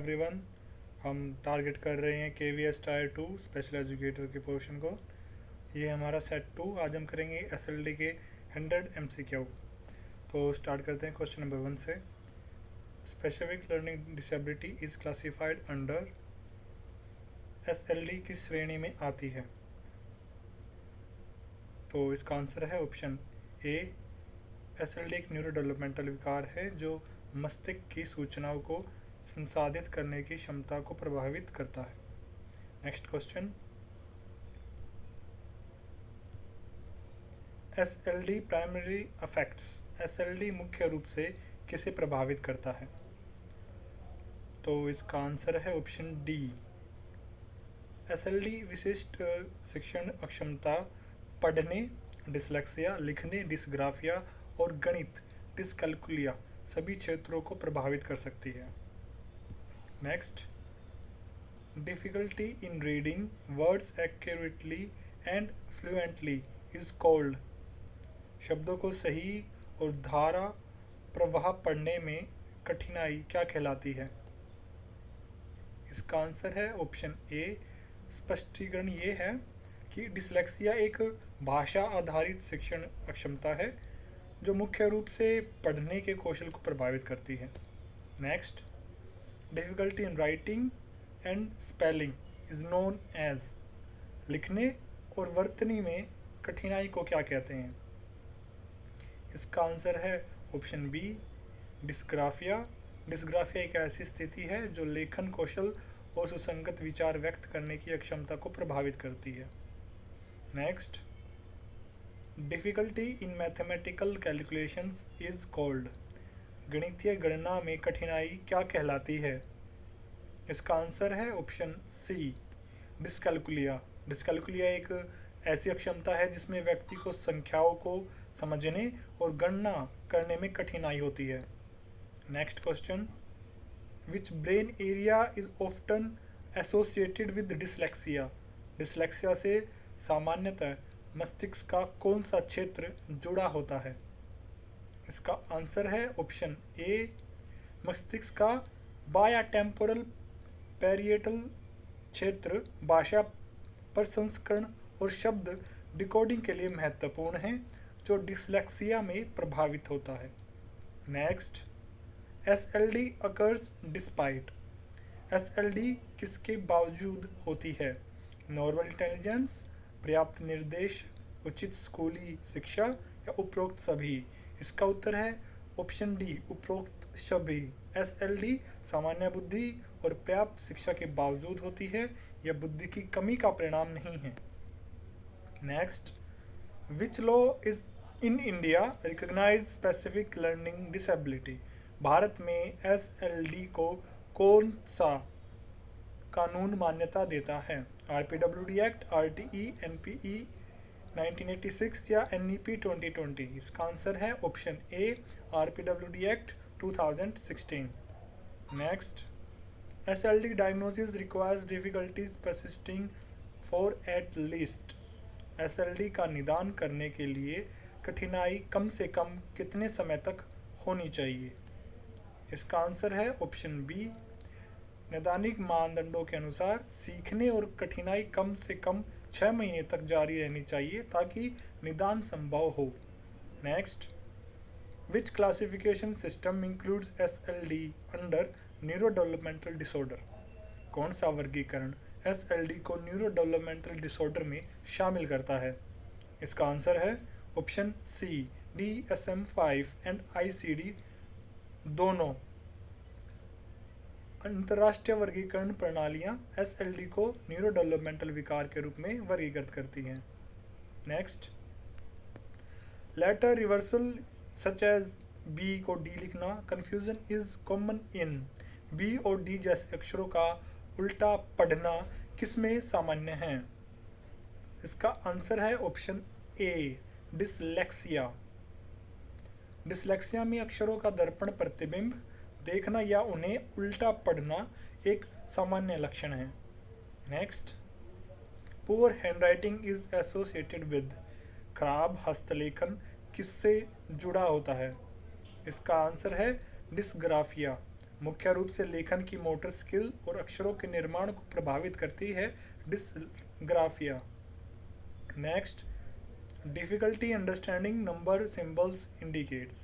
Everyone. हम target कर रहे हैं KVS टायर 2 स्पेशल एजुकेटर के पोर्शन को। ये हमारा सेट 2। आज हम करेंगे SLD के 100 MCQ। तो स्टार्ट करते हैं क्वेश्चन नंबर 1 से। Specific learning disability is classified under SLD किस श्रेणी में आती है? तो इसका आंसर है ऑप्शन ए। SLD एक न्यूरो डेवलपमेंटल विकार है जो मस्तिष्क की सूचनाओं को संसाधित करने की क्षमता को प्रभावित करता है। Next question. SLD primary affects. SLD मुख्य रूप से किसे प्रभावित करता है? तो इसका आंसर है ऑप्शन डी। SLD विशिष्ट शिक्षण अक्षमता, पढ़ने, डिसलेक्सिया, लिखने, डिसग्राफिया और गणित, डिसकैल्कुलिया सभी क्षेत्रों को प्रभावित कर सकती है। Next. Difficulty in reading words accurately and fluently is called. शब्दों को सही और धारा प्रवाह पढ़ने में कठिनाई क्या कहलाती है? इसका आंसर है ऑप्शन ए। स्पष्टीकरण ये है कि डिसलेक्सिया एक भाषा आधारित शिक्षण अक्षमता है जो मुख्य रूप से पढ़ने के कौशल को प्रभावित करती है। Next. Difficulty in writing and spelling is known as. लिखने और वर्तनी में कठिनाई को क्या कहते हैं? इसका आंसर है ऑप्शन बी। डिस्ग्राफिया। डिस्ग्राफिया एक ऐसी स्थिति है जो लेखन कौशल और सुसंगत विचार व्यक्त करने की अक्षमता को प्रभावित करती है। Next. Difficulty in mathematical calculations is called. गणितीय गणना में कठिनाई क्या कहलाती है? इसका आंसर है ऑप्शन सी। डिसकैल्कुलिया। डिसकैल्कुलिया एक ऐसी अक्षमता है जिसमें व्यक्ति को संख्याओं को समझने और गणना करने में कठिनाई होती है। Next question. Which brain area is often associated with dyslexia. Dyslexia से सामान्यतः मस्तिष्क का कौन सा क्षेत्र जुड़ा होता है? इसका आंसर है ऑप्शन ए। मस्तिष्क का बाया टेम्पोरल पैरिएटल क्षेत्र भाषा प्रसंस्करण और शब्द डिकोडिंग के लिए महत्वपूर्ण है जो डिसलेक्सिया में प्रभावित होता है। Next. SLD occurs despite. SLD किसके बावजूद होती है? नॉर्मल इंटेलिजेंस, पर्याप्त निर्देश, उचित स्कूली शिक्षा या उपरोक्त सभी? इसका उत्तर है ऑप्शन डी, उपरोक्त सभी। SLD सामान्य बुद्धि और पर्याप्त शिक्षा के बावजूद होती है, यह बुद्धि की कमी का परिणाम नहीं है। Next. Which law is in India recognise specific learning disability. भारत में SLD को कौन सा कानून मान्यता देता है? RPWD एक्ट, RTE, NPE 1986 या NEP 2020? इसका आंसर है option A, RPWD act 2016। Next. SLD diagnosis requires difficulties persisting for at least. SLD का निदान करने के लिए कठिनाई कम से कम कितने समय तक होनी चाहिए? इसका आंसर है ऑप्शन बी। नैदानिक मानदंडों के अनुसार सीखने और कठिनाई कम से कम 6 महीने तक जारी रहनी चाहिए ताकि निदान संभव हो। Next. Which classification system includes SLD under neuro developmental disorder. कौन सा वर्गीकरण SLD को न्यूरो डेवलपमेंटल डिसऑर्डर में शामिल करता है? इसका आंसर है option C. DSM-5 and ICD दोनों अंतर्राष्ट्रीय वर्गीकरण प्रणालियां SLD को न्यूरो डेवलपमेंटल विकार के रूप में वर्गीकृत करती हैं। Next. Letter reversal such as B को D लिखना, confusion is common in. B और D जैसे अक्षरों का उल्टा पढ़ना किसमें सामान्य है? इसका आंसर है ऑप्शन ए, डिसलेक्सिया। डिसलेक्सिया में अक्षरों का दर्पण प्रतिबिंब देखना या उन्हें उल्टा पढ़ना एक सामान्य लक्षण है। Next. Poor handwriting is associated with. खराब हस्तलेखन किससे जुड़ा होता है? इसका आंसर है डिसग्राफिया। मुख्य रूप से लेखन की मोटर स्किल और अक्षरों के निर्माण को प्रभावित करती है dysgraphia. Next, difficulty understanding number symbols indicates.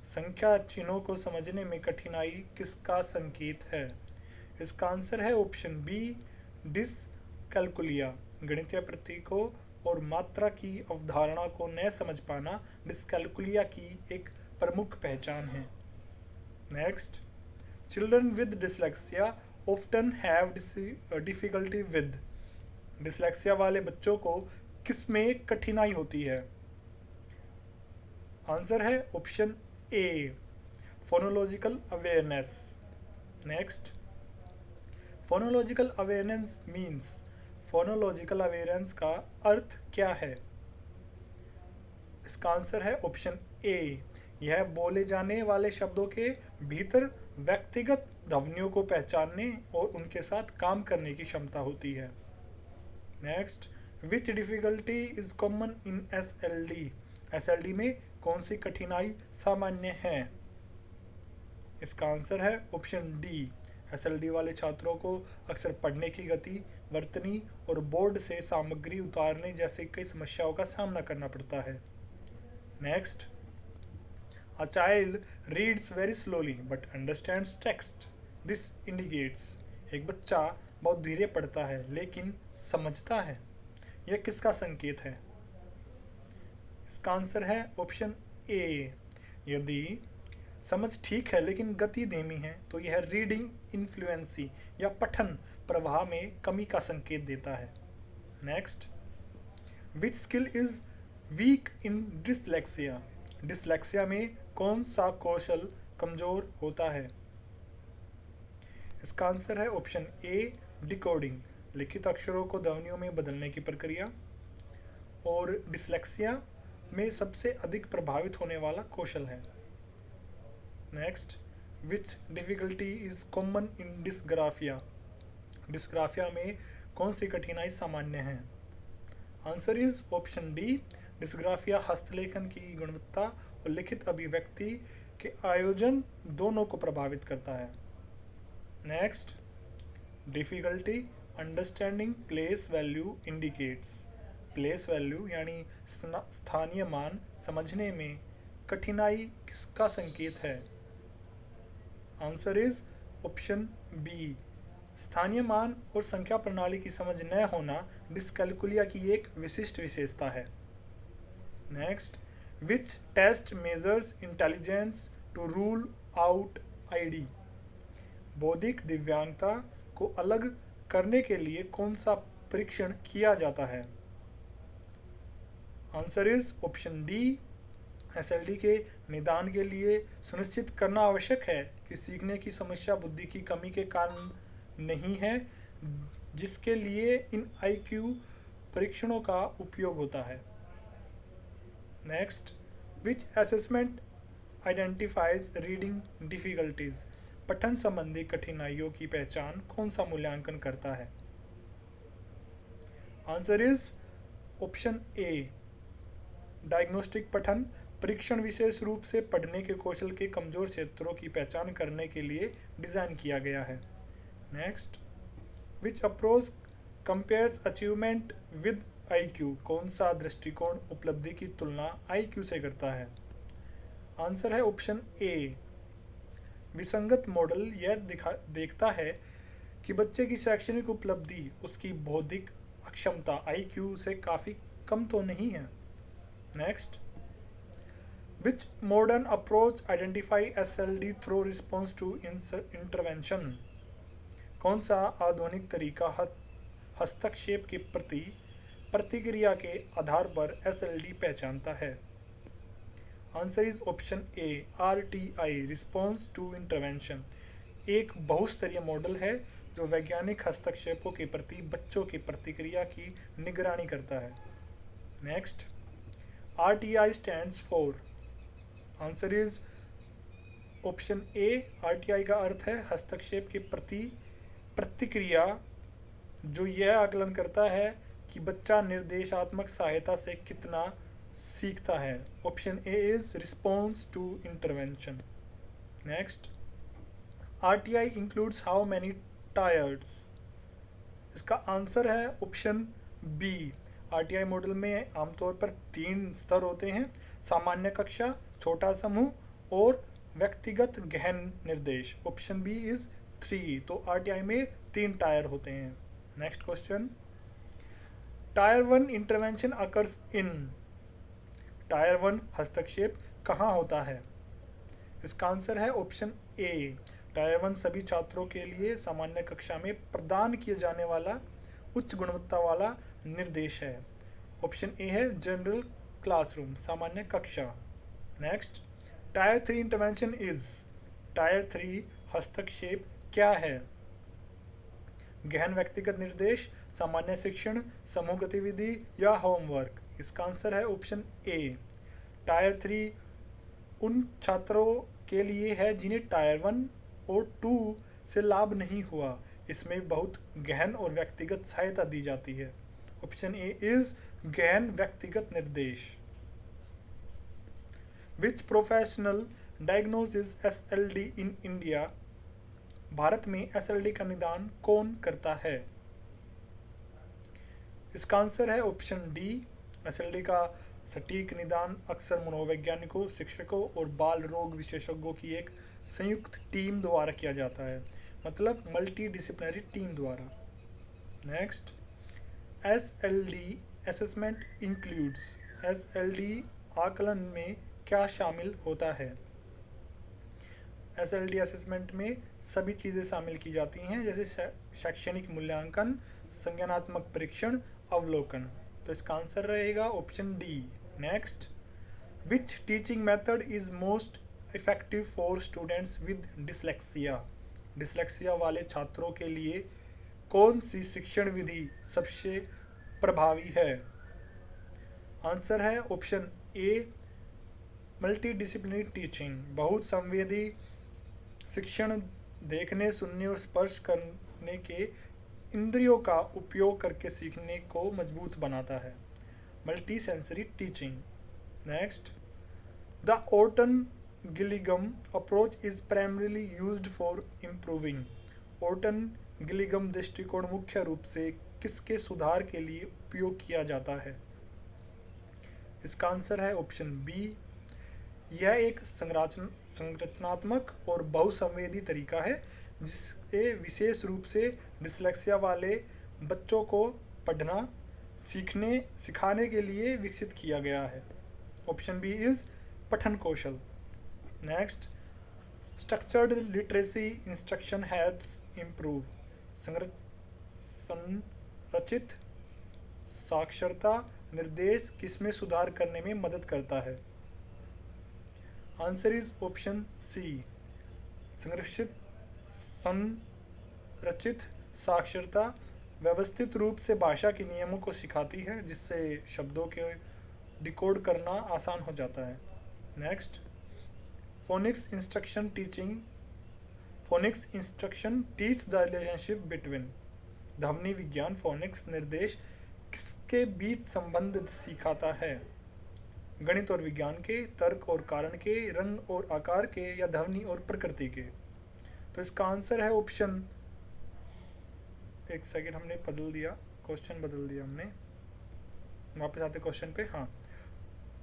संख्या चिन्हों को समझने में कठिनाई किसका संकेत है? इसका आंसर है ऑप्शन बी, डिसकैलकुलिया। गणितीय प्रतीकों और मात्रा की अवधारणा को न समझ पाना डिसकैलकुलिया की एक प्रमुख पहचान है। Next, children with dyslexia often have difficulty with. Dyslexia वाले बच्चों को किस में कठिनाई होती है? आंसर है ऑप्शन ए, phonological awareness. Next, phonological awareness means. Phonological awareness का अर्थ क्या है? इसका आंसर है ऑप्शन ए, यह बोले जाने वाले शब्दों के भीतर व्यक्तिगत ध्वनियों को पहचानने और उनके साथ काम करने की क्षमता होती है। Next, which difficulty is common in SLD. SLD में कौन सी कठिनाई सामान्य है? इसका आंसर है ऑप्शन डी, एसएलडी वाले छात्रों को अक्सर पढ़ने की गति, वर्तनी और बोर्ड से सामग्री उतारने जैसे कई समस्याओं का सामना करना पड़ता है। Next, a child reads very slowly but understands text, this indicates. एक बच्चा बहुत धीरे पढ़ता है लेकिन समझता है, यह किसका संकेत है? इसका आंसर है ऑप्शन ए, यदि समझ ठीक है लेकिन गति धीमी है तो यह रीडिंग इन्फ्लुएंसी या पठन प्रवाह में कमी का संकेत देता है। Next, which skill is weak in dyslexia. Dyslexia में कौन सा कौशल कमजोर होता है? इसका आंसर है ऑप्शन ए, डिकोडिंग, लिखित अक्षरों को ध्वनियों में बदलने की प्रक्रिया। और डिसलेक्सिया में सबसे अधिक प्रभावित होने वाला कौशल है। Next, which difficulty is common in dysgraphia. Dysgraphia में कौन सी कठिनाई सामान्य है? Answer is option D, dysgraphia हस्तलेखन की गुणवत्ता और लिखित अभिव्यक्ति के आयोजन दोनों को प्रभावित करता है। Next, difficulty understanding place value indicates. Place value यानी स्थानीय मान समझने में कठिनाई किसका संकेत है? आंसर इज ऑप्शन बी, स्थानीय मान और संख्या प्रणाली की समझ न होना डिसकैलकुलिया की एक विशिष्ट विशेषता है। Next, which test measures intelligence to rule out ID. बौद्धिक दिव्यांगता को अलग करने के लिए कौन सा परीक्षण किया जाता है? Answer is option D, SLD के निदान के लिए सुनिश्चित करना आवश्यक है कि सीखने की समस्या बुद्धि की कमी के कारण नहीं है, जिसके लिए इन आईक्यू परीक्षणों का उपयोग होता है। नेक्स्ट, विच असेसमेंट आइडेंटिफाइज रीडिंग डिफिकल्टीज। पठन संबंधी कठिनाइयों की पहचान कौन सा मूल्यांकन करता है? Answer is option A, diagnostic पठन परीक्षण विशेष रूप से पढ़ने के कौशल के कमजोर क्षेत्रों की पहचान करने के लिए डिज़ाइन किया गया है। Next, which approach compares achievement with IQ. कौन सा दृष्टिकोण उपलब्धि की तुलना आईक्यू से करता है? आंसर है ऑप्शन ए, विसंगत मॉडल यह देखता है कि बच्चे की शैक्षणिक उपलब्धि उसकी बौद्धिक अक्षमता आईक्यू से काफ़ी कम तो नहीं है। Next, which modern approach identify SLD through response to intervention। कौन सा आधुनिक तरीका हस्तक्षेप के प्रति प्रतिक्रिया के आधार पर SLD पहचानता है? Answer is option A, RTI, response to intervention, एक बहुस्तरीय मॉडल है जो वैज्ञानिक हस्तक्षेपों के प्रति बच्चों की प्रतिक्रिया की निगरानी करता है। Next, RTI stands for। Answer is option A, RTI का अर्थ है हस्तक्षेप के प्रति प्रतिक्रिया, जो यह आकलन करता है कि बच्चा निर्देशात्मक सहायता से कितना सीखता है। Option A is response to intervention. Next, RTI includes how many tiers? इसका आंसर है ऑप्शन बी। RTI मॉडल में आमतौर पर 3 स्तर होते हैं: सामान्य कक्षा, छोटा समूह और व्यक्तिगत गहन निर्देश। Option B is 3। तो RTI में 3 टायर होते हैं। Next question, tier 1 intervention occurs in. Tier 1 हस्तक्षेप कहाँ होता है? इसका आंसर है ऑप्शन ए। टायर 1 सभी छात्रों के लिए सामान्य कक्षा में प्रदान किए जाने वाला उच्च गुणवत्ता वाला निर्देश है। ऑप्शन ए है जनरल क्लासरूम, सामान्य कक्षा। Next, tyre 3 intervention is. Tyre 3 हस्तक्षेप क्या है? गहन व्यक्तिगत निर्देश, सामान्य शिक्षण, समूह गतिविधि या होमवर्क। इसका आंसर है ऑप्शन ए। टायर 3 उन छात्रों के लिए है जिन्हें टायर 1 और 2 से लाभ नहीं हुआ। इसमें बहुत गहन और व्यक्तिगत सहायता दी जाती है। ऑप्शन ए इज गहन व्यक्तिगत निर्देश। Which professional diagnosis SLD in India. Bharat में SLD का निदान कौन करता है? इसका आंसर है ऑप्शन डी। SLD का सटीक निदान अक्सर मनोवैज्ञानिकों, शिक्षकों और बाल रोग विशेषज्ञों की एक संयुक्त टीम द्वारा किया जाता है, मतलब मल्टी डिसिप्लिनरी टीम द्वारा। Next, SLD assessment includes. SLD आकलन में क्या शामिल होता है? SLD असेसमेंट में सभी चीज़ें शामिल की जाती हैं, जैसे शैक्षणिक मूल्यांकन, संज्ञानात्मक परीक्षण, अवलोकन। तो इसका आंसर रहेगा option D. Next, which teaching method is most effective for students with dyslexia. Dyslexia वाले छात्रों के लिए कौन सी शिक्षण विधि सबसे प्रभावी है? आंसर है option a multi disciplinary teaching. बहुत संवेदी शिक्षण देखने, सुनने और स्पर्श करने के इंद्रियों का उपयोग करके सीखने को मजबूत बनाता है। Multi sensory teaching. Next, the Orton Gillingham approach is primarily used for improving. Orton Gillingham दृष्टिकोण मुख्य रूप से किसके सुधार के लिए उपयोग किया जाता है? इसका आंसर है ऑप्शन बी। यह एक संरचनात्मक और बहुसंवेदी तरीका है जिससे विशेष रूप से डिसलेक्सिया वाले बच्चों को पढ़ना सिखाने के लिए विकसित किया गया है। ऑप्शन बी इज पठन कौशल। Next, structured literacy instruction helps improve. संरचित साक्षरता निर्देश किसमें सुधार करने में मदद करता है? Answer is option C. संरचित साक्षरता व्यवस्थित रूप से भाषा के नियमों को सिखाती है, जिससे शब्दों के डिकोड करना आसान हो जाता है। Next, phoenix instruction teach the relationship between. ध्वनि विज्ञान फोनिक्स निर्देश किसके बीच संबंध सिखाता है? गणित और विज्ञान के, तर्क और कारण के, रंग और आकार के, या ध्वनि और प्रकृति के। तो इसका आंसर है ऑप्शन, एक सेकेंड हमने बदल दिया, क्वेश्चन बदल दिया हमने, वापस आते क्वेश्चन पे। हाँ,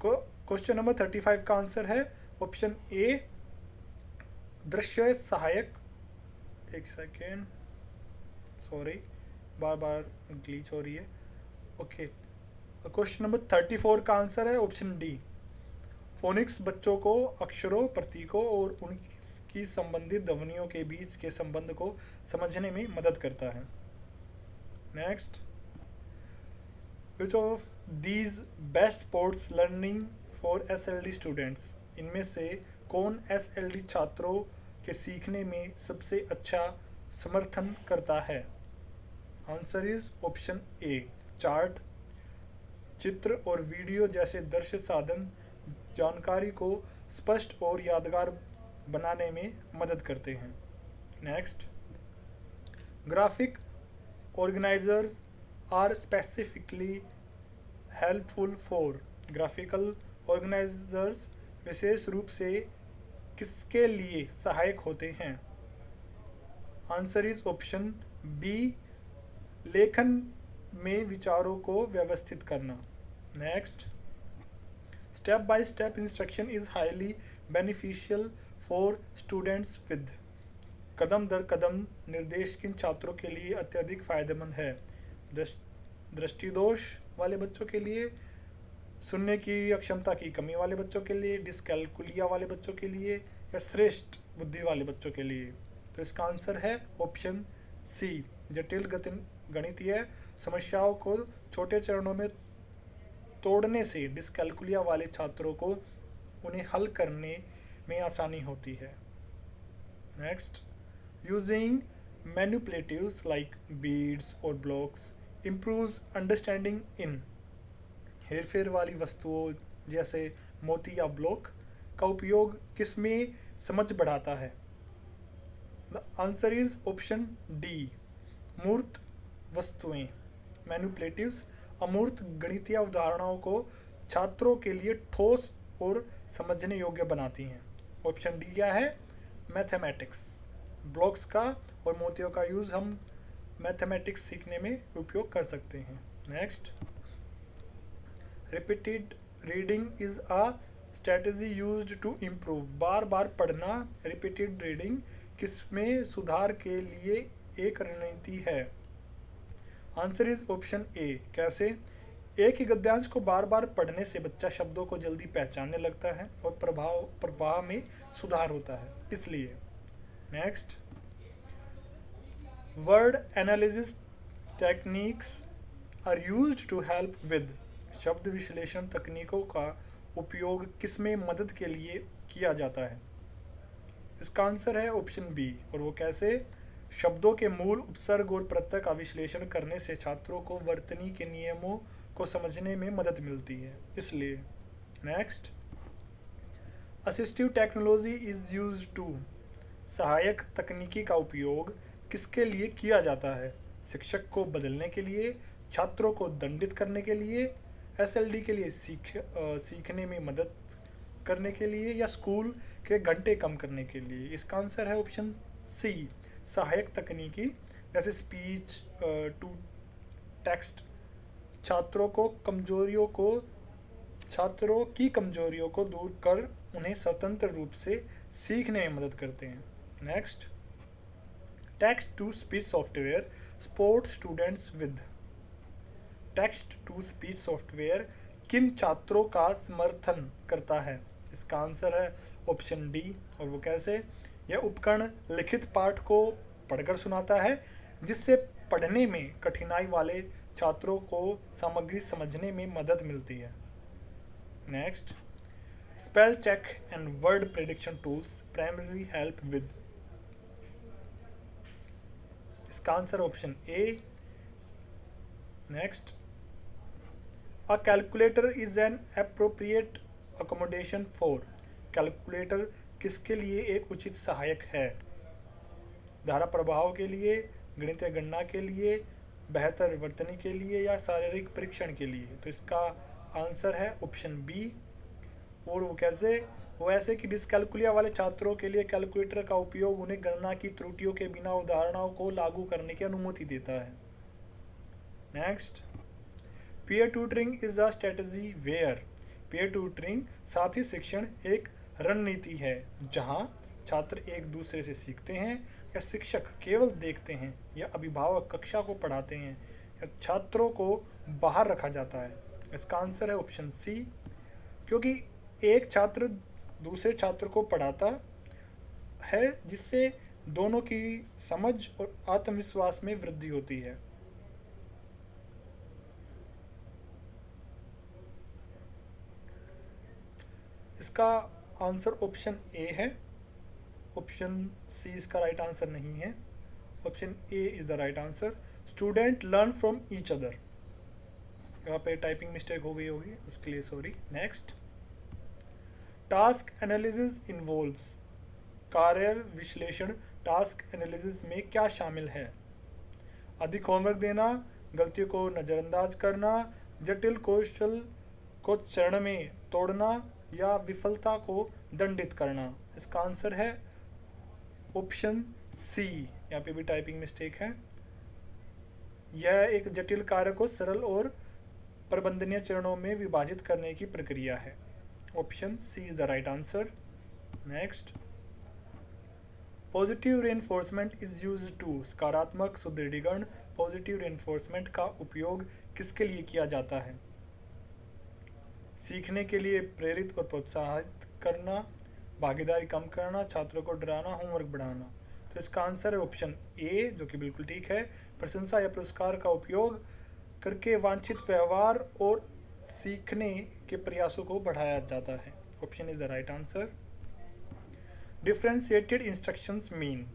क्वेश्चन नंबर 35 का आंसर है ऑप्शन ए दृश्य सहायक। एक सेकेंड, सॉरी, बार बार ग्लिच हो रही है। ओके, क्वेश्चन नंबर 34 का आंसर है ऑप्शन डी। फोनिक्स बच्चों को अक्षरों, प्रतीकों और उनकी संबंधित ध्वनियों के बीच के संबंध को समझने में मदद करता है। Next, which of these best sports learning for SLD students. इनमें से कौन SLD छात्रों के सीखने में सबसे अच्छा समर्थन करता है? Answer is option A. Chart, चित्र और वीडियो जैसे दृश्य साधन जानकारी को स्पष्ट और यादगार बनाने में मदद करते हैं। Next, graphic organisers are specifically helpful for. Graphical organisers विशेष रूप से किसके लिए सहायक होते हैं? आंसर इज ऑप्शन बी, लेखन में विचारों को व्यवस्थित करना। Next, step by step instruction is highly beneficial for students with. कदम दर कदम निर्देश किन छात्रों के लिए अत्यधिक फायदेमंद है? दृष्टिदोष वाले बच्चों के लिए, सुनने की अक्षमता की कमी वाले बच्चों के लिए, डिस्कैलकुलिया वाले बच्चों के लिए, या श्रेष्ठ बुद्धि वाले बच्चों के लिए? तो इसका आंसर है ऑप्शन सी, जटिल गणितीय समस्याओं को छोटे चरणों में तोड़ने से डिस्कैलकुलिया वाले छात्रों को उन्हें हल करने में आसानी होती है। नेक्स्ट, यूजिंग मैनिपुलेटिव्स लाइक बीड्स और ब्लॉक्स improves अंडरस्टैंडिंग इन। हेरफेर वाली वस्तुओं जैसे मोती या ब्लॉक का उपयोग किसमें समझ बढ़ाता है? The answer is option D, मूर्त वस्तुएं। मैनिपुलेटिव्स अमूर्त गणितीय उदाहरणों को छात्रों के लिए ठोस और समझने योग्य बनाती हैं। ऑप्शन डी क्या है? मैथमेटिक्स। ब्लॉक्स का और मोतियों का यूज़ हम मैथमेटिक्स सीखने में उपयोग कर सकते हैं। Next, repeated reading is a strategy used to improve. बार बार पढ़ना, रिपीटेड रीडिंग, किसमें सुधार के लिए एक रणनीति है? आंसर इज ऑप्शन ए। कैसे? एक ही गद्यांश को बार बार पढ़ने से बच्चा शब्दों को जल्दी पहचानने लगता है और प्रवाह में सुधार होता है, इसलिए। Next, word analysis techniques are used to help with. शब्द विश्लेषण तकनीकों का उपयोग किसमें मदद के लिए किया जाता है? इसका आंसर है ऑप्शन बी। और वो कैसे? शब्दों के मूल, उपसर्ग और प्रत्यय का विश्लेषण करने से छात्रों को वर्तनी के नियमों को समझने में मदद मिलती है, इसलिए। Next, assistive technology is used to. सहायक तकनीकी का उपयोग किसके लिए किया जाता है? शिक्षक को बदलने के लिए, छात्रों को दंडित करने के लिए, एसएलडी के लिए सीखने में मदद करने के लिए, या स्कूल के घंटे कम करने के लिए? इसका आंसर है ऑप्शन सी, सहायक तकनीकी जैसे स्पीच टू टेक्स्ट छात्रों की कमजोरियों को दूर कर उन्हें स्वतंत्र रूप से सीखने में मदद करते हैं। Next, text to speech software support students with. Text to speech software किन छात्रों का समर्थन करता है? इसका आंसर है ऑप्शन डी। और वो कैसे? यह उपकरण लिखित पाठ को पढ़कर सुनाता है, जिससे पढ़ने में कठिनाई वाले छात्रों को सामग्री समझने में मदद मिलती है। Next, spell check and word prediction tools primary help with. इसका answer option A. Next, a calculator is an appropriate accommodation for. Calculator किसके लिए एक उचित सहायक है? धारा प्रभाव के लिए, गणितीय गणना के लिए, बेहतर वर्तनी के लिए, या शारीरिक परीक्षण के लिए? तो इसका आंसर है ऑप्शन बी। और वो कैसे? वो ऐसे कि डिस्कैलकुलिया वाले छात्रों के लिए कैलकुलेटर का उपयोग उन्हें गणना की त्रुटियों के बिना उदाहरणों को लागू करने की अनुमति देता है। Next, peer tutoring is a strategy where. Peer tutoring साथी शिक्षण एक रणनीति है जहां छात्र एक दूसरे से सीखते हैं, या शिक्षक केवल देखते हैं, या अभिभावक कक्षा को पढ़ाते हैं, या छात्रों को बाहर रखा जाता है। इसका आंसर है ऑप्शन सी, क्योंकि एक छात्र दूसरे छात्र को पढ़ाता है, जिससे दोनों की समझ और आत्मविश्वास में वृद्धि होती है। इसका आंसर ऑप्शन ए है। ऑप्शन सी इसका राइट आंसर नहीं है। Option A is the right answer. Student learn from each other. यहाँ पे टाइपिंग मिस्टेक हो गई होगी, उसके लिए sorry. Next, task analysis involves. कार्य विश्लेषण टास्क एनालिसिस में क्या शामिल है? अधिक होमवर्क देना, गलतियों को नज़रअंदाज करना, जटिल कौशल को चरण में तोड़ना, या विफलता को दंडित करना? इसका आंसर है ऑप्शन सी, यहाँ पे भी टाइपिंग मिस्टेक है। यह एक जटिल कार्य को सरल और प्रबंधनीय चरणों में विभाजित करने की प्रक्रिया है। Option C is the right answer. Next, positive reinforcement is use to, सकारात्मक सुदृढ़ीकरण। पॉजिटिव रेनफोर्समेंट का उपयोग किसके लिए किया जाता है? सीखने के लिए प्रेरित और प्रोत्साहित करना, भागीदारी कम करना, छात्रों को डराना, होमवर्क बढ़ाना। तो इसका आंसर है ऑप्शन ए, जो कि बिल्कुल ठीक है। प्रशंसा या पुरस्कार का उपयोग करके वांछित व्यवहार और सीखने के प्रयासों को बढ़ाया जाता है। Option is the right answer. Differentiated instructions mean,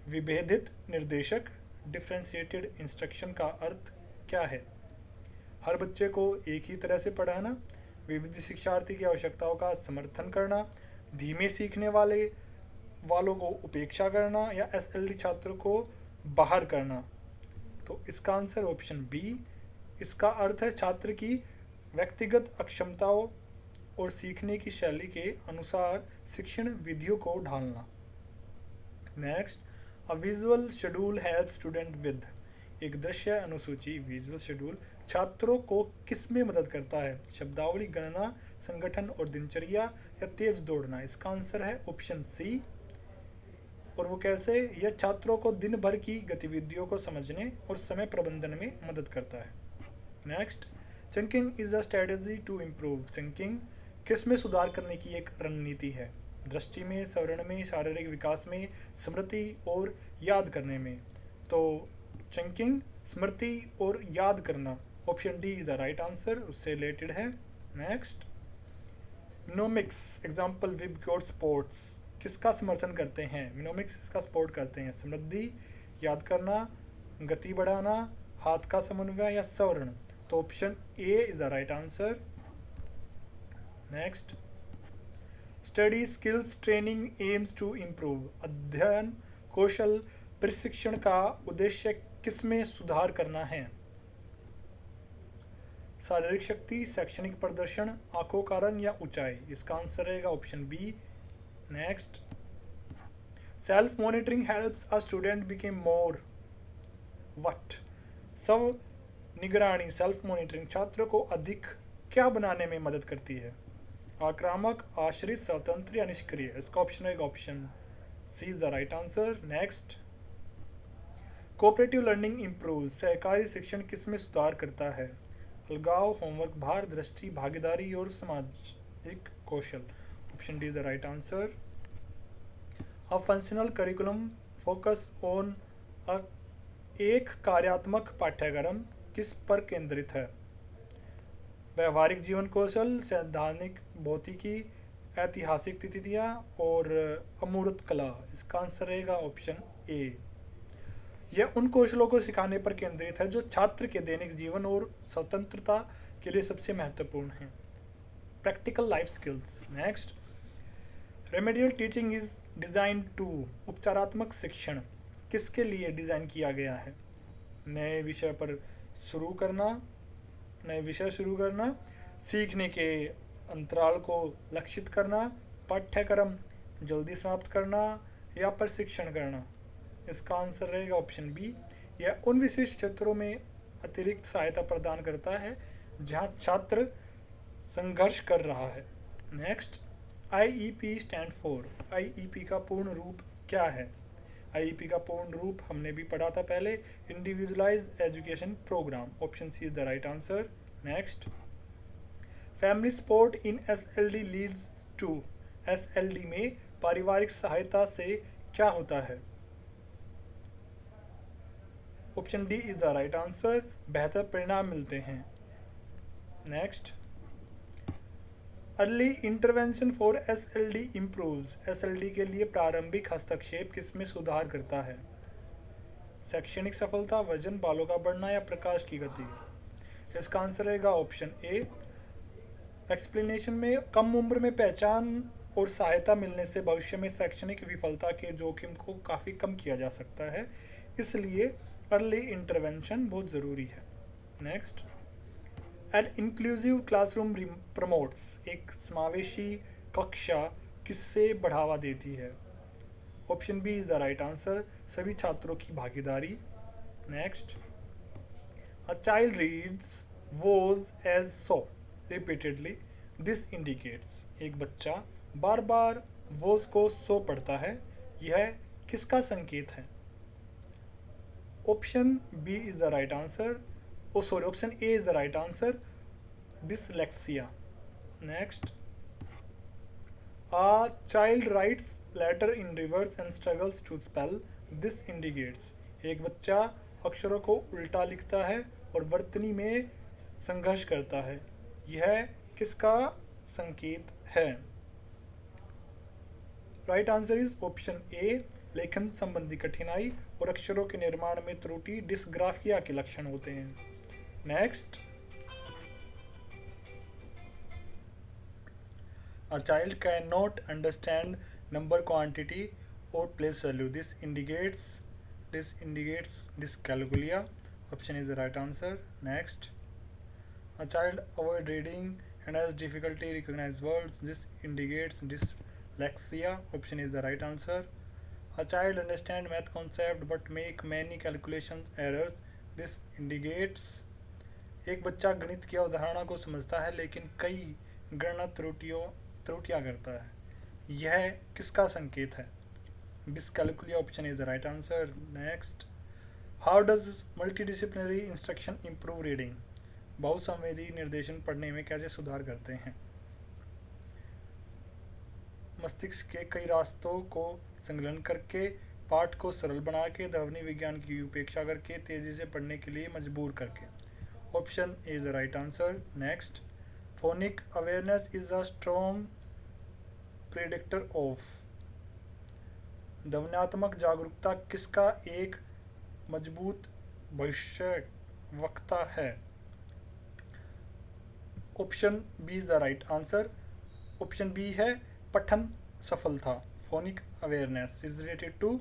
विभेदित निर्देशक। डिफरेंशिएटेड इंस्ट्रक्शन का अर्थ क्या है? हर बच्चे को एक ही तरह से पढ़ाना, विविध शिक्षार्थी की आवश्यकताओं का समर्थन करना, धीमे सीखने वालों को उपेक्षा करना, या एसएलडी छात्रों को बाहर करना। तो इसका आंसर ऑप्शन बी। इसका अर्थ है छात्र की व्यक्तिगत अक्षमताओं और सीखने की शैली के अनुसार शिक्षण विधियों को ढालना। Next, a visual schedule help student with, एक दृश्य अनुसूची विजुअल शेड्यूल छात्रों को किस में मदद करता है? शब्दावली, गणना, संगठन और दिनचर्या, या तेज दौड़ना। इसका आंसर है ऑप्शन सी। और वो कैसे? यह छात्रों को दिन भर की गतिविधियों को समझने और समय प्रबंधन में मदद करता है। Next, chunking is a strategy to improve. Chunking किस में सुधार करने की एक रणनीति है? दृष्टि में, स्वर्ण में, शारीरिक विकास में, स्मृति और याद करने में। तो चंकिंग स्मृति और याद करना। Option D is the right answer, उससे रिलेटेड है। Next, mnemonics example with your sports किसका समर्थन करते हैं? मिनोमिक्स इसका सपोर्ट करते हैं। समृद्धि, याद करना, गति बढ़ाना, हाथ का समन्वय, या स्वर्ण। तो option A is the right answer. Next, study skills training aims to improve, अध्ययन कौशल प्रशिक्षण का उद्देश्य किसमें सुधार करना है? शारीरिक शक्ति, शैक्षणिक प्रदर्शन, आंखों का रंग, या ऊंचाई। इसका आंसर रहेगा option B. Next, self monitoring helps a student become more what, स्व निगरानी सेल्फ मॉनिटरिंग छात्रों को अधिक क्या बनाने में मदद करती है? आक्रामक, आश्रित, स्वतंत्र, या निष्क्रिय। इसका ऑप्शन रहेगा option C is the right answer. Next, cooperative learning improve, सहकारी शिक्षण किस में सुधार करता है? अलगाव, होमवर्क भार, दृष्टि, भागीदारी, और सामाजिक कौशल। Option D is the right answer. A functional curriculum focus on एक कार्यात्मक पाठ्यक्रम किस पर केंद्रित है? व्यवहारिक जीवन कौशल, सैद्धांतिक भौतिकी, ऐतिहासिक तिथियां, और अमूर्त कला। इसका आंसर रहेगा ऑप्शन ए। यह उन कौशलों को सिखाने पर केंद्रित है जो छात्र के दैनिक जीवन और स्वतंत्रता के लिए सबसे महत्वपूर्ण हैं। Practical life skills. Next, remedial teaching is design to, उपचारात्मक शिक्षण किसके लिए डिज़ाइन किया गया है? नए विषय शुरू करना, सीखने के अंतराल को लक्षित करना, पाठ्यक्रम जल्दी समाप्त करना, या प्रशिक्षण करना। इसका आंसर रहेगा ऑप्शन बी। यह उन विशिष्ट क्षेत्रों में अतिरिक्त सहायता प्रदान करता है जहां छात्र संघर्ष कर रहा है। Next, IEP stand for, IEP का पूर्ण रूप क्या है? आईईपी का पूर्ण रूप हमने भी पढ़ा था पहले, individualize education program. Option C is the right answer. Next, family support in SLD leads to, SLD में पारिवारिक सहायता से क्या होता है? Option D is the right answer, बेहतर परिणाम मिलते हैं। Next, early intervention for SLD improves, SLD के लिए प्रारंभिक हस्तक्षेप किसमें सुधार करता है? शैक्षणिक सफलता, वजन, बालों का बढ़ना, या प्रकाश की गति। इसका आंसर रहेगा ऑप्शन ए। एक्सप्लेनेशन में कम उम्र में पहचान और सहायता मिलने से भविष्य में शैक्षणिक विफलता के जोखिम को काफ़ी कम किया जा सकता है, इसलिए अर्ली इंटरवेंशन बहुत ज़रूरी है। Next, an inclusive classroom promotes, एक समावेशी कक्षा किससे बढ़ावा देती है? Option B is the right answer, सभी छात्रों की भागीदारी। Next, a child reads was as saw repeatedly, this indicates, एक बच्चा बार बार वॉज को सो पढ़ता है, यह किसका संकेत है? Option B is the right answer, oh sorry, option A is the right answer, dyslexia. Next, a child writes letter in reverse and struggles to spell, this indicates, एक बच्चा अक्षरों को उल्टा लिखता है और वर्तनी में संघर्ष करता है, यह किसका संकेत है? राइट आंसर इज ऑप्शन ए, लेखन संबंधी कठिनाई और अक्षरों के निर्माण में त्रुटि डिस्ग्राफिया के लक्षण होते हैं। Next, a child cannot understand number quantity or place value, this indicates dyscalculia, option is the right answer. Next, a child avoid reading and has difficulty recognize words, this indicates dyslexia, option is the right answer. A child understand math concept but make many calculation errors, this indicates, एक बच्चा गणित की अवधारणा को समझता है लेकिन कई गणना त्रुटियां करता है, यह किसका संकेत है? Dyscalculia, option is the right answer. Next, how does multidisciplinary instruction improve reading, बहुसंवेदी निर्देशन पढ़ने में कैसे सुधार करते हैं? मस्तिष्क के कई रास्तों को संकलन करके, पाठ को सरल बना के, ध्वनि विज्ञान की उपेक्षा करके, तेजी से पढ़ने के लिए मजबूर करके, option is the right answer. Next, phonic awareness is a strong predictor of, ध्वन्यात्मक जागरूकता किसका एक मजबूत भविष्यवक्ता है? Option B is the right answer, option B है पठन सफलता, phonic awareness is related to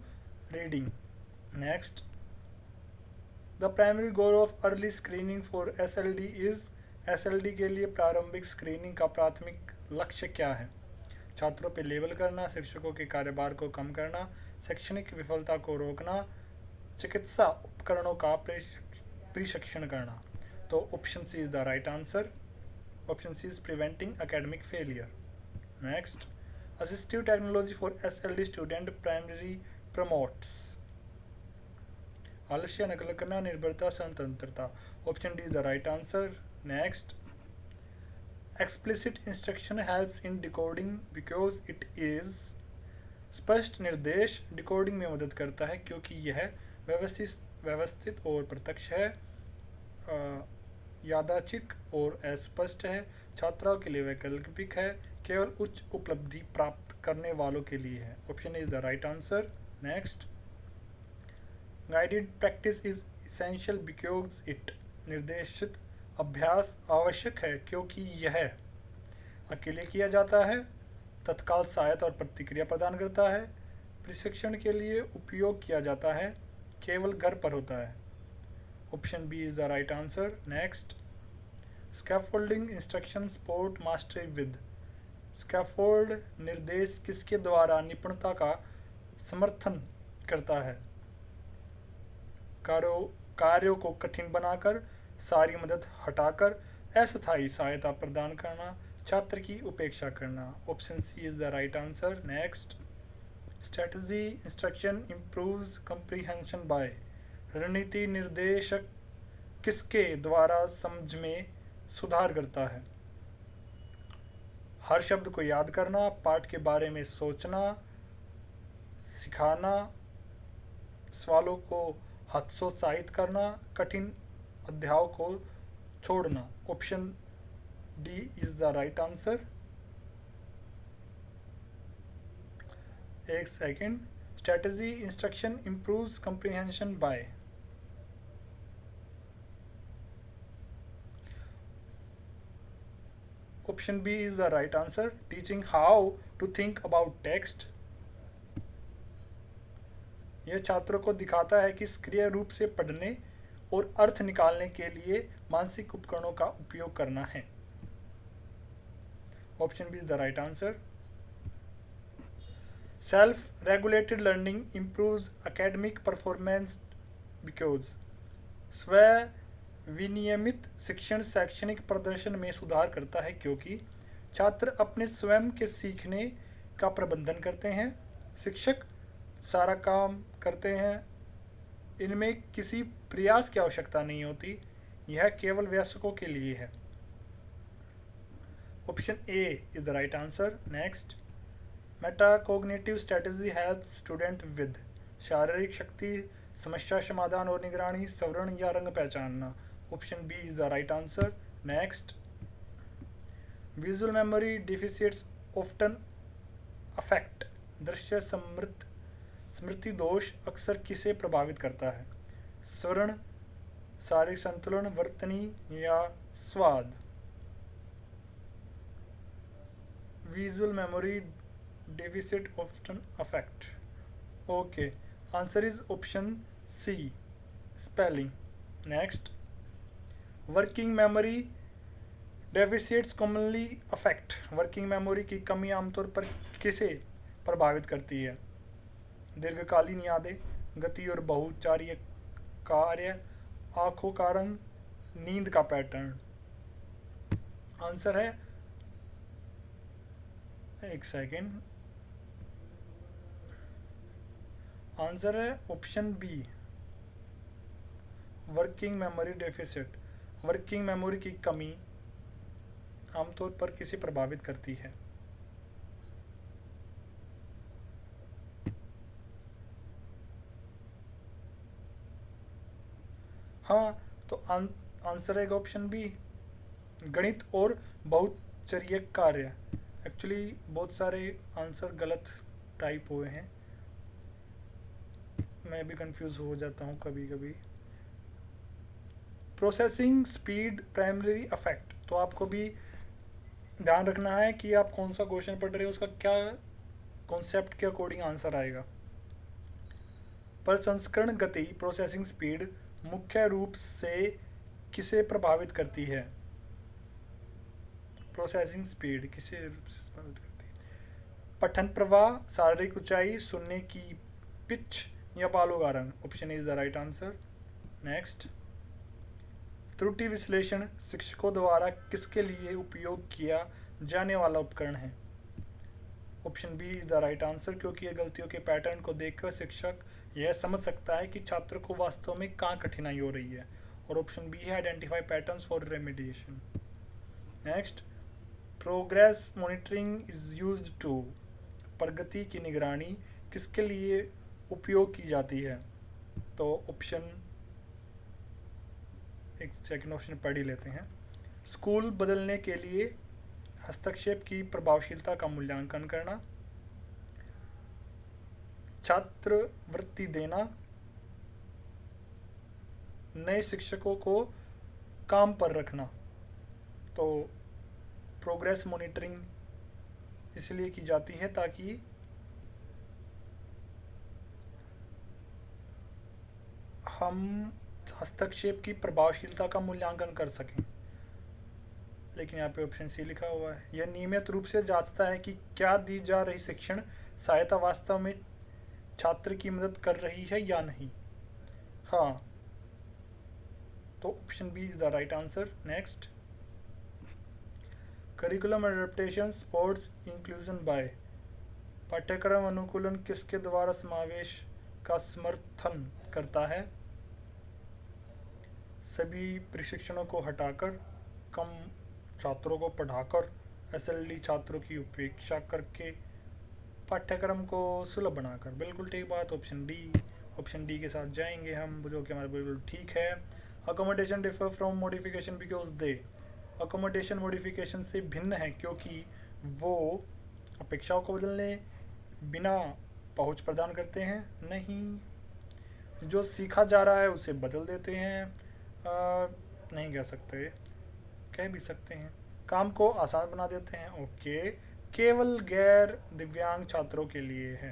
reading. Next, the primary goal of early screening for SLD is, SLD के लिए प्रारंभिक स्क्रीनिंग का प्राथमिक लक्ष्य क्या है? छात्रों पर लेबल करना, शिक्षकों के कार्यभार को कम करना, शैक्षणिक विफलता को रोकना, चिकित्सा उपकरणों का प्रशिक्षण करना। तो option C is the right answer, option C is preventing academic failure. Next, assistive technology for SLD student primary promotes, आलस्य, नकल करना, निर्भरता, स्वतंत्रता, option D is the right answer. Next, explicit instruction helps in decoding because it is, स्पष्ट निर्देश decoding में मदद करता है क्योंकि यह व्यवस्थित और प्रत्यक्ष है, यादृच्छिक और अस्पष्ट है, छात्रों के लिए वैकल्पिक है, केवल उच्च उपलब्धि प्राप्त करने वालों के लिए है, option is the right answer. Next, guided practice is essential because it, निर्देशित अभ्यास आवश्यक है क्योंकि यह अकेले किया जाता है, तत्काल सहायता और प्रतिक्रिया प्रदान करता है, प्रशिक्षण के लिए उपयोग किया जाता है, केवल घर पर होता है, option B is the right answer. Next, scaffolding instruction support mastery with, scaffold निर्देश किसके द्वारा निपुणता का समर्थन करता है? कार्यों को कठिन बनाकर, सारी मदद हटाकर, अस्थायी सहायता प्रदान करना, छात्र की उपेक्षा करना, option C is the right answer. Next, strategy instruction improves comprehension by, रणनीति निर्देशक किसके द्वारा समझ में सुधार करता है? हर शब्द को याद करना, पाठ के बारे में सोचना, सिखाना, सवालों को हतोत्साहित करना, कठिन अध्यायों को छोड़ना, option D is the right answer. एक second, strategy instruction improves comprehension by, option B is the right answer, teaching how to think about text, यह छात्रों को दिखाता है कि सक्रिय रूप से पढ़ने और अर्थ निकालने के लिए मानसिक उपकरणों का उपयोग करना है, option B is the right answer. Self regulated learning improves academic performance because स्व विनियमित शिक्षण शैक्षणिक प्रदर्शन में सुधार करता है क्योंकि छात्र अपने स्वयं के सीखने का प्रबंधन करते हैं, शिक्षक सारा काम करते हैं, इनमें किसी प्रयास की आवश्यकता नहीं होती, यह केवल वयस्कों के लिए है। Option A is the right answer. Next, metacognitive strategy help student with शारीरिक शक्ति, समस्या समाधान और निगरानी, सवर्ण या रंग पहचानना। Option B is the right answer. Next, visual memory deficits often affect दृश्य स्मृति दोष अक्सर किसे प्रभावित करता है? स्वर्ण, शारीरिक संतुलन, वर्तनी या स्वाद। Visual memory deficit often affect. Okay, answer is option C, spelling. Next, working memory deficits commonly affect. working memory की कमी आमतौर पर किसे प्रभावित करती है? दीर्घकालीन यादें, गति और बहुचार्य कार्य, आंखों का रंग, नींद का पैटर्न। आंसर है, एक सेकेंड, आंसर है option B, working memory deficit. Working memory की कमी आमतौर पर किसे प्रभावित करती है? हाँ, तो आंसर है ऑप्शन बी, गणित और बहुचर्य कार्य। एक्चुअली बहुत सारे आंसर गलत टाइप हुए हैं, मैं भी कंफ्यूज हो जाता हूँ कभी कभी। प्रोसेसिंग स्पीड प्राइमरी अफेक्ट, तो आपको भी ध्यान रखना है कि आप कौन सा क्वेश्चन पढ़ रहे हो, उसका क्या कॉन्सेप्ट के अकॉर्डिंग आंसर आएगा। प्रसंस्करण गति प्रोसेसिंग स्पीड मुख्य रूप से किसे प्रभावित करती है? प्रोसेसिंग स्पीड किसे रूप से प्रभावित करती है? पठन प्रवाह, शारीरिक ऊंचाई, सुनने की पिच या बालों का रंग। Option is the right answer. Next, त्रुटि विश्लेषण शिक्षकों द्वारा किसके लिए उपयोग किया जाने वाला उपकरण है? Option B is the right answer, क्योंकि ये गलतियों के पैटर्न को देखकर शिक्षक यह समझ सकता है कि छात्र को वास्तव में कहाँ कठिनाई हो रही है। और ऑप्शन बी है identify patterns for remediation. Next, progress monitoring is used to, प्रगति की निगरानी किसके लिए उपयोग की जाती है? तो ऑप्शन, एक सेकंड, ऑप्शन पढ़ ही लेते हैं। स्कूल बदलने के लिए, हस्तक्षेप की प्रभावशीलता का मूल्यांकन करना, छात्रवृत्ति देना, नए शिक्षकों को काम पर रखना। तो प्रोग्रेस मॉनिटरिंग इसलिए की जाती है ताकि हम हस्तक्षेप की प्रभावशीलता का मूल्यांकन कर सकें। लेकिन यहाँ पे ऑप्शन सी लिखा हुआ है। यह नियमित रूप से जांचता है कि क्या दी जा रही शिक्षण सहायता वास्तव में छात्र की मदद कर रही है या नहीं। हाँ, तो option B is the right answer. Next, curriculum adaptation supports inclusion by, पाठ्यक्रम अनुकूलन किसके द्वारा समावेश का समर्थन करता है? सभी प्रशिक्षणों को हटाकर, कम छात्रों को पढ़ाकर, एसएलडी छात्रों की उपेक्षा करके, पाठ्यक्रम को सुलभ बनाकर। बिल्कुल ठीक बात, ऑप्शन डी के साथ जाएंगे हम, जो कि हमारा बिल्कुल ठीक है। Accommodation differ from modification because they, accommodation modification से भिन्न है क्योंकि वो अपेक्षाओं को बदलने बिना पहुंच प्रदान करते हैं। नहीं, जो सीखा जा रहा है उसे बदल देते हैं। नहीं कह सकते, कह भी सकते हैं, काम को आसान बना देते हैं। ओके, केवल गैर दिव्यांग छात्रों के लिए है।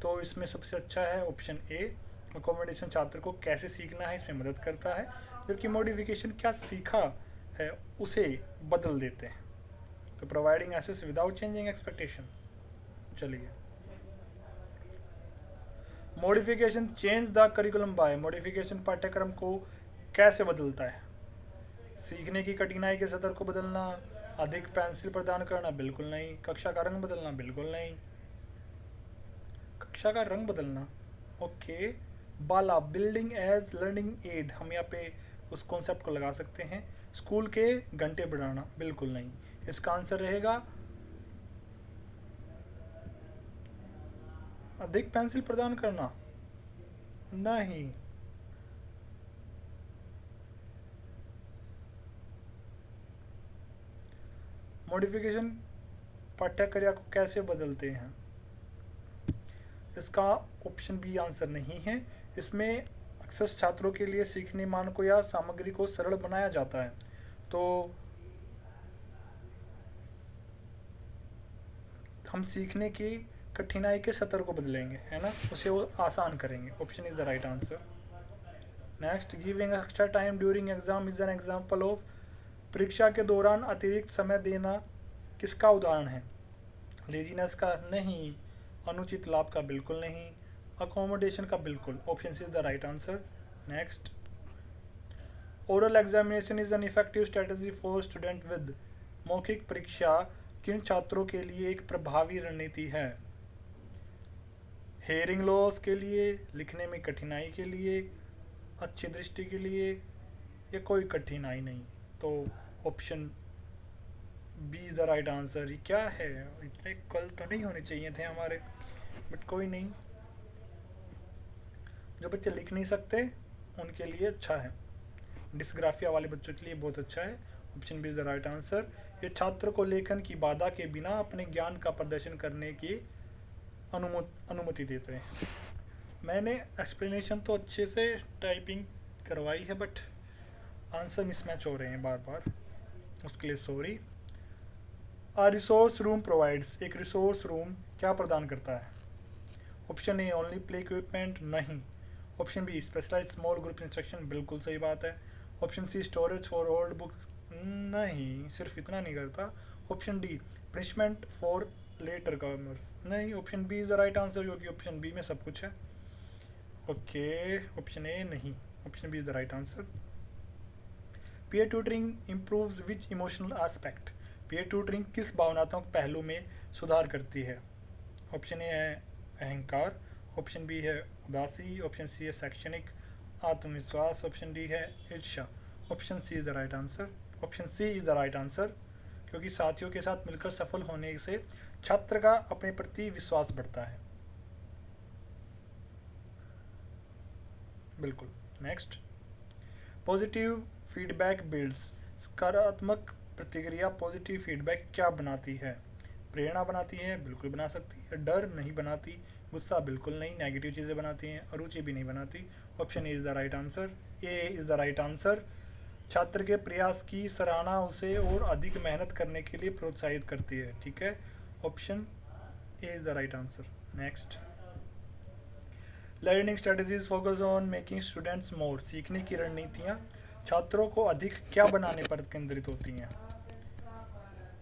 तो इसमें सबसे अच्छा है ऑप्शन ए, अकोमोडेशन छात्र को कैसे सीखना है इसमें मदद करता है, जबकि मॉडिफिकेशन क्या सीखा है उसे बदल देते हैं। तो providing access without changing expectations. चलिए, modification change the curriculum by, modification पाठ्यक्रम को कैसे बदलता है? सीखने की कठिनाई के स्तर को बदलना, अधिक पेंसिल प्रदान करना, बिल्कुल नहीं। कक्षा का रंग बदलना, बिल्कुल नहीं। कक्षा का रंग बदलना, ओके। बाला, बिल्डिंग एज लर्निंग एड, हम यहाँ पे उस कॉन्सेप्ट को लगा सकते हैं। स्कूल के घंटे बढ़ाना, बिल्कुल नहीं। इसका आंसर रहेगा अधिक पेंसिल प्रदान करना, नहीं। मॉडिफिकेशन पाठ्यक्रिया को कैसे बदलते हैं? इसका ऑप्शन बी आंसर नहीं है। इसमें अक्सर छात्रों के लिए सीखने मानकों या सामग्री को सरल बनाया जाता है, तो हम सीखने की कठिनाई के स्तर को बदलेंगे, है ना, उसे वो आसान करेंगे। Option is the right answer. Next, giving extra time during exam is an example of, परीक्षा के दौरान अतिरिक्त समय देना किसका उदाहरण है? लेजीनेस का, नहीं। अनुचित लाभ का, बिल्कुल नहीं। अकोमोडेशन का, बिल्कुल। Option is the right answer. Next, oral examination is an effective strategy for student with, मौखिक परीक्षा किन छात्रों के लिए एक प्रभावी रणनीति है? हेयरिंग लॉस के लिए, लिखने में कठिनाई के लिए, अच्छी दृष्टि के लिए, या कोई कठिनाई नहीं? तो option be the right answer. ये क्या है, इतने कल तो नहीं होने चाहिए थे हमारे, बट कोई नहीं। जो बच्चे लिख नहीं सकते उनके लिए अच्छा है, डिस्ग्राफिया वाले बच्चों के लिए बहुत अच्छा है। Option B is the right answer. ये छात्र को लेखन की बाधा के बिना अपने ज्ञान का प्रदर्शन करने की अनुमति देते हैं। मैंने एक्सप्लेनेशन तो अच्छे से टाइपिंग करवाई है, बट आंसर मिसमैच हो रहे हैं बार बार, उसके लिए sorry. A resource room provides, एक रिसोर्स रूम क्या प्रदान करता है? Option A only play equipment, नहीं। Option B specialise small group instruction, बिल्कुल सही बात है। Option C storage for old book, नहीं, सिर्फ इतना नहीं करता। Option D punishment for late comers, नहीं। Option B is the right answer, क्योंकि ऑप्शन बी में सब कुछ है। ओके, ऑप्शन ए नहीं, option B is the right answer. Peer tutoring improves which emotional aspect, peer tutoring किस भावनात्मक पहलू में सुधार करती है? ऑप्शन ए है अहंकार, ऑप्शन बी है उदासी, ऑप्शन सी है शैक्षणिक आत्मविश्वास, ऑप्शन डी है ईर्ष्या। Option C is the right answer. Option C is the right answer, क्योंकि साथियों के साथ मिलकर सफल होने से छात्र का अपने प्रति विश्वास बढ़ता है। बिल्कुल। नेक्स्ट, पॉजिटिव फीडबैक बिल्ड्स, सकारात्मक प्रतिक्रिया पॉजिटिव फीडबैक क्या बनाती है? प्रेरणा बनाती है, बिल्कुल बना सकती है। डर नहीं बनाती, गुस्सा बिल्कुल नहीं, नेगेटिव चीज़ें बनाती हैं, अरुचि भी नहीं बनाती। Option A is the right answer. A is the right answer. छात्र के प्रयास की सराहना उसे और अधिक मेहनत करने के लिए प्रोत्साहित करती है, ठीक है। Option A is the right answer. Next, learning strategies focus on making students more, सीखने की रणनीतियाँ छात्रों को अधिक क्या बनाने पर केंद्रित होती हैं?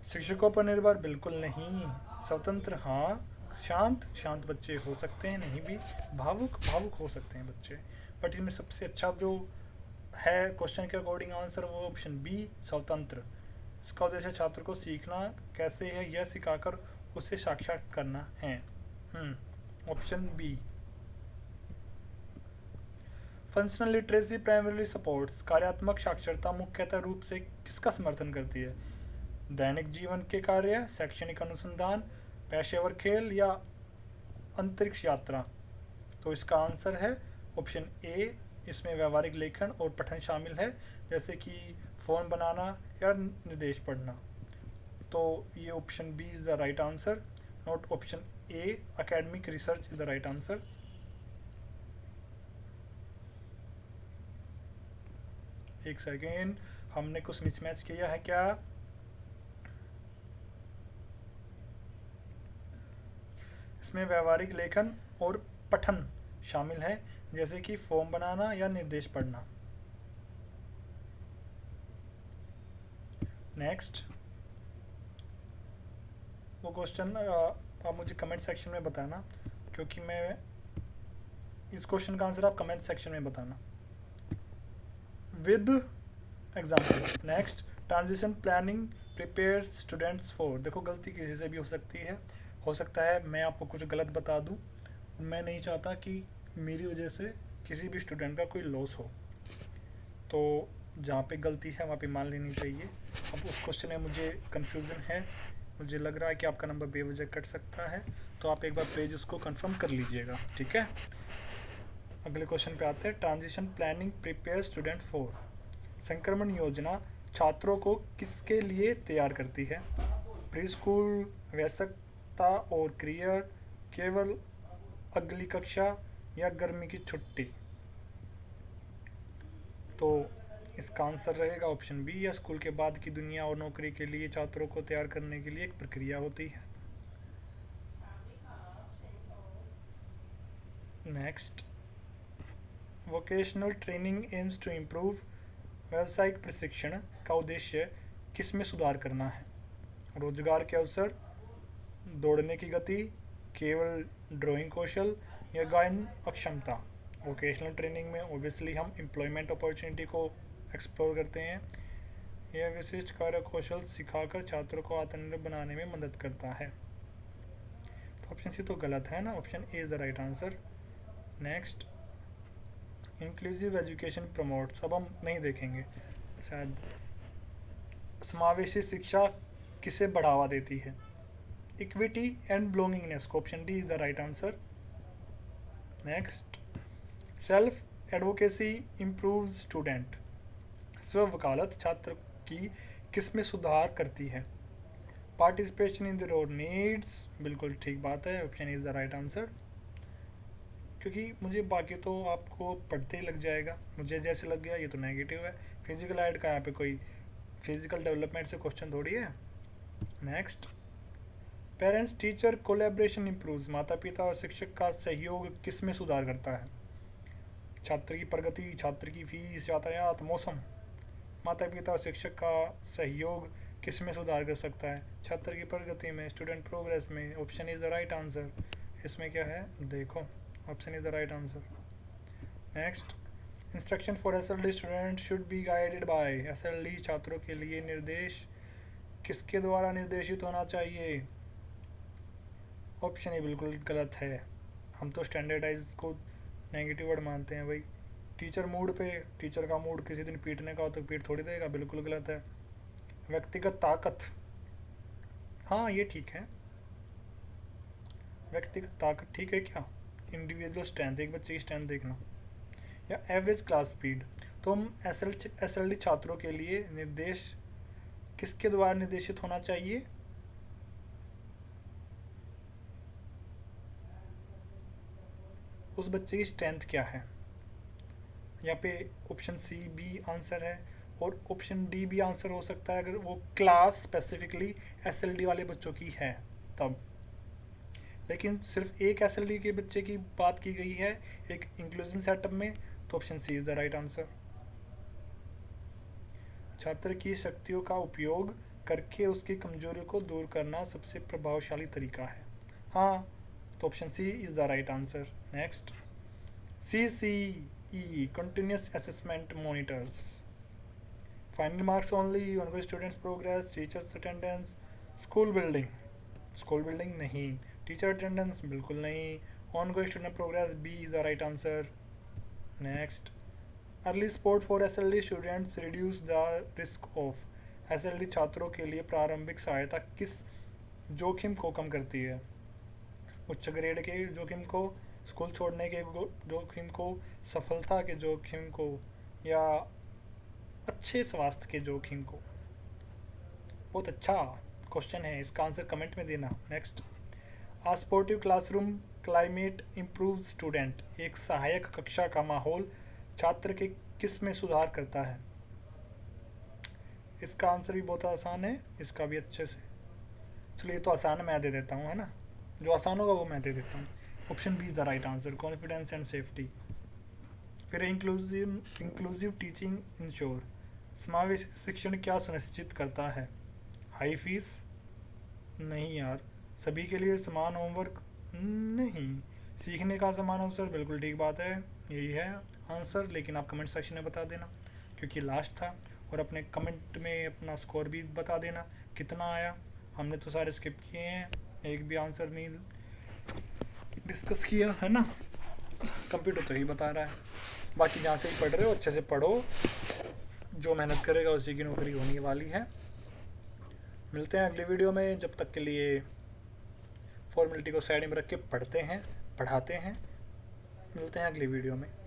शिक्षकों पर निर्भर, बिल्कुल नहीं। स्वतंत्र, हाँ। शांत बच्चे हो सकते हैं, नहीं भी। भावुक हो सकते हैं बच्चे, बट इनमें सबसे अच्छा जो है क्वेश्चन के अकॉर्डिंग आंसर वो ऑप्शन बी, स्वतंत्र। इसका उद्देश्य छात्र को सीखना कैसे है यह सिखाकर उसे साक्षात करना है। Option B. Functional literacy primary supports, कार्यात्मक साक्षरता मुख्यतः रूप से किसका समर्थन करती है? दैनिक जीवन के कार्य, शैक्षणिक अनुसंधान, पेशेवर खेल, या अंतरिक्ष यात्रा? तो इसका आंसर है ऑप्शन ए। इसमें व्यवहारिक लेखन और पठन शामिल है, जैसे कि फॉर्म बनाना या निर्देश पढ़ना। तो ये option B is the right answer, not option A. Academic research is the right answer. एक सेकेंड, हमने कुछ मिसमैच किया है क्या? इसमें व्यवहारिक लेखन और पठन शामिल है, जैसे कि फॉर्म बनाना या निर्देश पढ़ना। नेक्स्ट, वो क्वेश्चन आप मुझे कमेंट सेक्शन में बताना, क्योंकि मैं इस क्वेश्चन का आंसर आप कमेंट सेक्शन में बताना with example. Next, transition planning prepare students for. देखो गलती किसी से भी हो सकती है, हो सकता है मैं आपको कुछ गलत बता दूं, मैं नहीं चाहता कि मेरी वजह से किसी भी स्टूडेंट का कोई लॉस हो, तो जहाँ पे गलती है वहाँ पे मान लेनी चाहिए। अब उस क्वेश्चन में मुझे कन्फ्यूज़न है, मुझे लग रहा है कि आपका नंबर बेवजह कट सकता है, तो आप एक बार पेज उसको कंफर्म कर लीजिएगा, ठीक है। अगले क्वेश्चन पे आते हैं, transition planning prepare student for. संक्रमण योजना छात्रों को किसके लिए तैयार करती है? प्री स्कूल, वयस्कता और करियर, केवल अगली कक्षा या गर्मी की छुट्टी? तो इसका आंसर रहेगा ऑप्शन बी, या स्कूल के बाद की दुनिया और नौकरी के लिए छात्रों को तैयार करने के लिए एक प्रक्रिया होती है। Next, vocational training aims to improve. व्यावसायिक प्रशिक्षण का उद्देश्य किस में सुधार करना है? रोजगार के अवसर, दौड़ने की गति, केवल ड्राइंग कौशल या गायन अक्षमता? वोकेशनल ट्रेनिंग में ओबियसली हम एम्प्लॉयमेंट अपॉर्चुनिटी को एक्सप्लोर करते हैं। यह विशिष्ट कार्य कौशल सिखाकर छात्रों को आत्मनिर्भर बनाने में मदद करता है। तो ऑप्शन सी तो गलत है ना, option A is the right answer. Next, inclusive education promotes, अब हम नहीं देखेंगे शायद। समावेशी शिक्षा किसे बढ़ावा देती है? इक्विटी एंड बिलोंगिंगनेस को, option D is the right answer. Next, self advocacy improve student. स्व वकालत छात्र की किस में सुधार करती है? पार्टिसिपेशन इन द नीड्स, बिल्कुल ठीक बात है, option is the right answer. क्योंकि मुझे बाकी तो आपको पढ़ते ही लग जाएगा, मुझे जैसे लग गया ये तो नेगेटिव है। फिजिकल ऐड का यहाँ पे कोई फिजिकल डेवलपमेंट से क्वेश्चन थोड़ी है। Next, parents teacher collaboration improves. माता पिता और शिक्षक का सहयोग किस में सुधार करता है? छात्र की प्रगति, छात्र की फीस, यातायात, मौसम? माता पिता और शिक्षक का सहयोग किस में सुधार कर सकता है? छात्र की प्रगति में, स्टूडेंट प्रोग्रेस में। Option is the right answer. इसमें क्या है देखो, option is the right answer. Next, instruction for SLD student should be guided by. SLD छात्रों के लिए निर्देश किसके द्वारा निर्देशित होना चाहिए? ऑप्शन ए बिल्कुल गलत है, हम तो स्टैंडर्डाइज को नेगेटिव वर्ड मानते हैं भाई। टीचर मूड पे, टीचर का मूड किसी दिन पीटने का हो तो पीट थोड़ी देगा, बिल्कुल गलत है। व्यक्तिगत ताकत, हाँ ये ठीक है, व्यक्तिगत ताकत ठीक है क्या? इंडिविजुअल स्ट्रेंथ, एक बच्चे की स्ट्रेंथ देखना। या एवरेज क्लास स्पीड, तो हम एसएलडी छात्रों के लिए निर्देश किसके द्वारा निर्देशित होना चाहिए? उस बच्चे की स्ट्रेंथ क्या है? यहाँ पे ऑप्शन सी बी आंसर है, और ऑप्शन डी भी आंसर हो सकता है अगर वो क्लास स्पेसिफिकली एसएलडी वाले बच्चों की है तब। लेकिन सिर्फ एक एसएलडी के बच्चे की बात की गई है एक इंक्लूजन सेटअप में, तो option C is the right answer. छात्र की शक्तियों का उपयोग करके उसकी कमजोरियों को दूर करना सबसे प्रभावशाली तरीका है। हाँ, तो option C is the right answer. Next, CCE continuous assessment monitors final marks only, ongoing students progress, teachers attendance, school building नहीं, teacher attendance बिल्कुल नहीं, ongoing student progress B is the right answer. Next, early support for SLD students reduce the risk of। SLD छात्रों के लिए प्रारंभिक सहायता किस जोखिम को कम करती है? उच्च ग्रेड के जोखिम को, स्कूल छोड़ने के जोखिम को, सफलता के जोखिम को, या अच्छे स्वास्थ्य के जोखिम को? बहुत अच्छा क्वेश्चन है, इसका आंसर कमेंट में देना। Next, a supportive classroom climate improve student. एक सहायक कक्षा का माहौल छात्र के किस में सुधार करता है? इसका आंसर भी बहुत आसान है, इसका भी अच्छे से, चलिए तो आसान मैं दे देता हूँ, है ना, जो आसान होगा वो मैं दे देता हूँ। Option B is the right answer, confidence and safety. फिर इंक्लूसिव टीचिंग इंश्योर। समावेशी शिक्षण क्या सुनिश्चित करता है? हाई फीस नहीं यार, सभी के लिए समान होमवर्क नहीं, सीखने का समान अवसर, बिल्कुल ठीक बात है, यही है आंसर। लेकिन आप कमेंट सेक्शन में बता देना क्योंकि लास्ट था। और अपने कमेंट में अपना स्कोर भी बता देना कितना आया। हमने तो सारे स्किप किए हैं, एक भी आंसर नहीं डिस्कस किया है ना। कंप्यूटर तो ही बता रहा है। बाकी जहाँ से ही पढ़ रहे हो अच्छे से पढ़ो, जो मेहनत करेगा उसी की नौकरी होने वाली है। मिलते हैं अगली वीडियो में, जब तक के लिए फॉर्मेलिटी को साइड में रख के पढ़ते हैं, पढ़ाते हैं। मिलते हैं अगली वीडियो में।